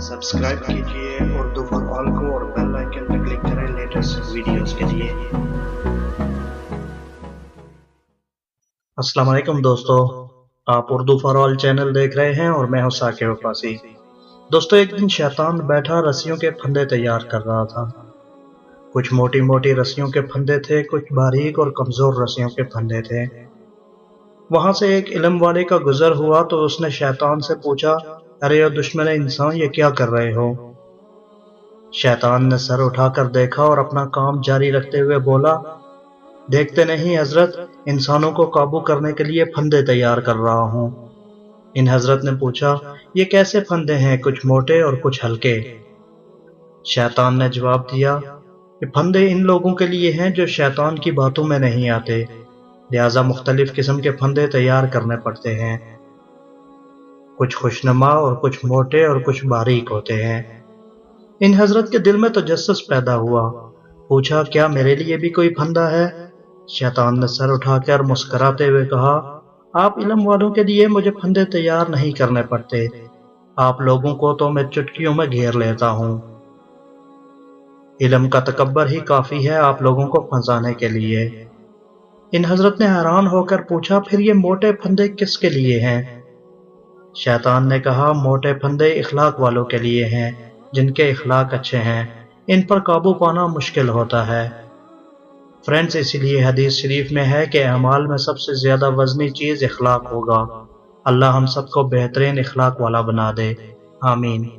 Subscribe कीजिए Urdu for all को और बेल आइकन पर क्लिक करें लेटेस्ट वीडियोस के लिए। अस्सलाम वालेकुम दोस्तों, आप उर्दू फॉर ऑल चैनल देख रहे हैं और मैं हूं साकिब वफासी। दोस्तों, एक दिन शैतान बैठा रस्सियों के फंदे तैयार कर रहा था। कुछ मोटी मोटी रस्सियों के फंदे थे, कुछ बारीक और कमजोर रस्सियों के फंदे थे। वहां से एक इल्म वाले का गुजर हुआ तो उसने शैतान से पूछा, अरे ओ दुश्मन इंसान, ये क्या कर रहे हो? शैतान ने सर उठाकर देखा और अपना काम जारी रखते हुए बोला, देखते नहीं हजरत, इंसानों को काबू करने के लिए फंदे तैयार कर रहा हूँ। इन हजरत ने पूछा, ये कैसे फंदे हैं, कुछ मोटे और कुछ हल्के? शैतान ने जवाब दिया, ये फंदे इन लोगों के लिए हैं जो शैतान की बातों में नहीं आते, लिहाजा मुख्तलिफ किस्म के फंदे तैयार करने पड़ते हैं। कुछ खुशनुमा और कुछ मोटे और कुछ बारीक होते हैं। इन हजरत के दिल में तजस्सुस पैदा हुआ। पूछा, क्या मेरे लिए भी कोई फंदा है? शैतान ने सर उठाकर मुस्कुराते हुए कहा, आप इल्म वालों के लिए मुझे फंदे तैयार नहीं करने पड़ते, आप लोगों को तो मैं चुटकियों में घेर लेता हूँ। इल्म का तकब्बर ही काफी है आप लोगों को फंसाने के लिए। इन हजरत ने हैरान होकर पूछा, फिर ये मोटे फंदे किसके लिए हैं? शैतान ने कहा, मोटे फंदे इखलाक वालों के लिए हैं, जिनके इखलाक अच्छे हैं, इन पर काबू पाना मुश्किल होता है। फ्रेंड्स, इसीलिए हदीस शरीफ में है कि अमाल में सबसे ज्यादा वजनी चीज इखलाक होगा। अल्लाह हम सबको बेहतरीन इखलाक वाला बना दे। आमीन।